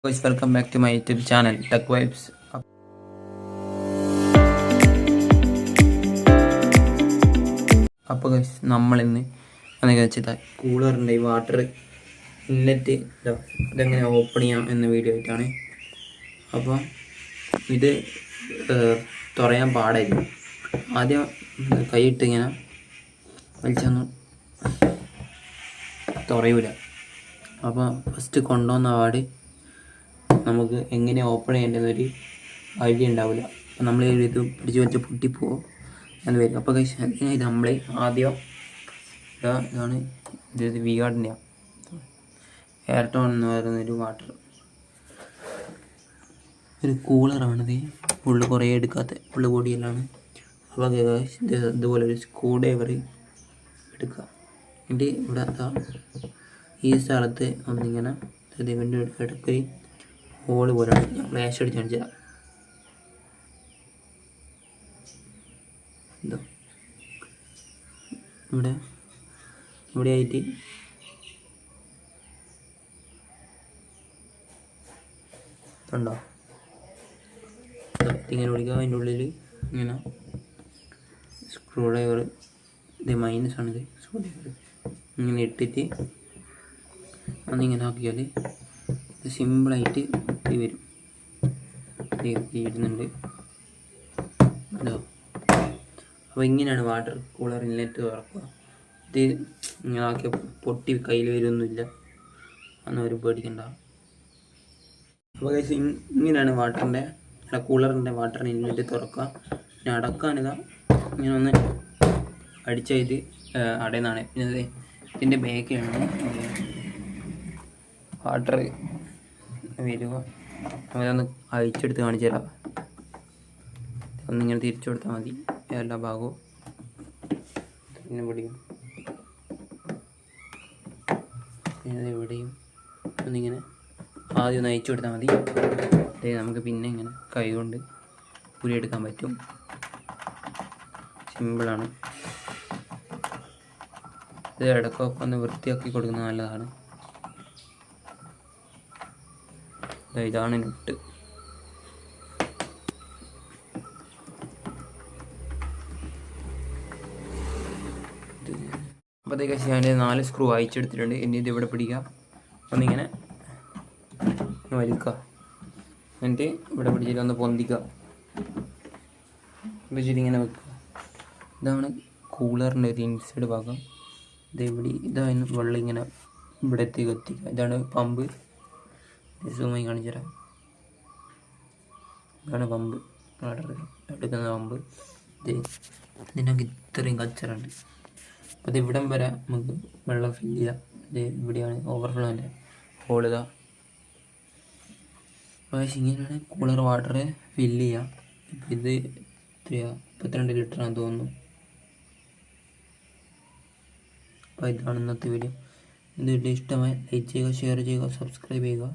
Guys, welcome back to my YouTube channel Tech Vibes. അപ്പോൾ guys നമ്മളിന്ന് എന്നൊക്കെ വെച്ചാൽ കൂളറിൻ്റെ ഈ വാട്ടർ ഇൻലെറ്റ് ഇതെങ്ങനെ ഓപ്പൺ ചെയ്യാം എന്ന വീഡിയോ ആയിട്ടാണ്. അപ്പോൾ ഇത് തുറയാൻ പാടായിരിക്കും. ആദ്യം കൈയിട്ട് ഇങ്ങനെ വലിച്ചൊന്നും തുറയൂല. അപ്പോൾ ഫസ്റ്റ് കൊണ്ടുവന്ന പാട് നമുക്ക് എങ്ങനെ ഓപ്പൺ ചെയ്യേണ്ടതെന്നൊരു ഐഡിയ ഉണ്ടാവില്ല. അപ്പോൾ നമ്മൾ ഇത് പിടിച്ച് വെച്ച് പൊട്ടിപ്പോവും എന്ന് വരും. അപ്പോൾ ഇത് നമ്മൾ ആദ്യം ഇതാണ് ഇത് വി ഗാർഡിൻ്റെ എയർടോൺ എന്ന് പറയുന്നൊരു വാട്ടർ ഒരു കൂളറാണിത്. ഉള്ളു കുറേ എടുക്കാത്ത ഉള്ളു കൂടിയെല്ലാം. അപ്പോൾ ഇതുപോലെ ഒരു സ്ക്രൂ ഡ്രൈവർ എടുക്കുക. എന്നിട്ട് ഇവിടെ ഈ സ്ഥലത്ത് ഒന്നിങ്ങനെ ഇതിൻ്റെ ഇടയ്ക്ക് ഹോള് പോലെയാണ്. ഞാൻ ഫ്ലാഷ് അടിച്ച് കാണിച്ചു തരാം. എന്തോ ഇവിടെ ആയിട്ട് ഉണ്ടോ ഇങ്ങനെ ഓടിക്കുക. അതിൻ്റെ ഉള്ളിൽ ഇങ്ങനെ സ്ക്രൂ ഡ്രൈവർ ഇത് മൈനസാണിത്. സ്ക്രൂ ഡ്രൈവർ ഇങ്ങനെ ഇട്ടിട്ട് അന്നിങ്ങനെ ആക്കിയാൽ ഇത് സിമ്പിളായിട്ട് ഇത് വരും. ഇടുന്നുണ്ട് അതോ. അപ്പോൾ ഇങ്ങനെയാണ് വാട്ടർ കൂളർ ഇൻലെറ്റ് തുറക്കുക. ഇത് ഇങ്ങനെ ആക്കിയ പൊട്ടി കയ്യിൽ വരുമൊന്നുമില്ല, അന്ന് ഒരു പേടിക്കണ്ട. അപ്പോൾ ഇങ്ങനെയാണ് കൂളറിൻ്റെ വാട്ടറിൻ്റെ ഇൻലെറ്റ് തുറക്കുക. പിന്നെ അടക്കാനിതാ ഇങ്ങനെ ഒന്ന് അടിച്ചാൽ ഇത് അടയുന്നതാണ്. പിന്നെ ഇതിൻ്റെ ബാക്കിലാണ് വാട്ടർ വരിക. അതൊന്ന് അഴിച്ചെടുത്ത് കാണിച്ചു തരാം. ഒന്നിങ്ങനെ തിരിച്ചു കൊടുത്താൽ മതി എല്ലാ ഭാഗവും. പിന്നെ എവിടെയും ഒന്നിങ്ങനെ ആദ്യം ഒന്ന് അയച്ചു കൊടുത്താൽ മതി. നമുക്ക് പിന്നെ ഇങ്ങനെ കൈ കൊണ്ട് ഉരിയെടുക്കാൻ പറ്റും. സിമ്പിളാണ്. ഇത് ഇടയ്ക്കൊക്കെ ഒന്ന് വൃത്തിയാക്കി കൊടുക്കുന്നത് നല്ലതാണ്. ഇതാണ് നെറ്റ്. അപ്പോഴത്തേക്ക് ഞാൻ 4 സ്ക്രൂ അയച്ചെടുത്തിട്ടുണ്ട്. ഇനി ഇത് ഇവിടെ പിടിക്കുക. ഒന്നിങ്ങനെ വലിക്കുക. എന്നിട്ട് ഇവിടെ പിടിച്ചിട്ട് ഒന്ന് പൊന്തിക്കുക. പിടിച്ചിട്ട് ഇങ്ങനെ വെക്കുക. ഇതാണ് കൂളറിൻ്റെ ഒരു ഇൻസൈഡ് ഭാഗം. ഇതാണ് വെള്ളം ഇങ്ങനെ ഇവിടെ എത്തിക്കുക. ഇതാണ് പമ്പ്. സൂമായി കാണിച്ചു തരാം. ഇതാണ് പമ്പ്, വാട്ടർ എടുക്കുന്ന പമ്പ്. ഇതിനൊക്കെ ഇത്രയും കച്ചറുണ്ട്. അപ്പോൾ ഇത് ഇവിടം വരെ നമുക്ക് വെള്ളം ഫില്ല് ചെയ്യാം. ഇത് ഇവിടെയാണ് ഓവർഫ്ലോൻ്റെ ഹോളിതാ. അപ്പോൾ ഇങ്ങനെയാണ് കൂളർ വാട്ടർ ഫില്ല് ചെയ്യാം. ഇപ്പോൾ ഇത് 32 ലിറ്ററാണെന്ന് തോന്നുന്നു. അപ്പോൾ ഇതാണ് ഇന്നത്തെ വീഡിയോ. ഇത് വീഡിയോ ഇഷ്ടമായി ലൈക്ക് ചെയ്യുക, ഷെയർ ചെയ്യുക, സബ്സ്ക്രൈബ് ചെയ്യുക.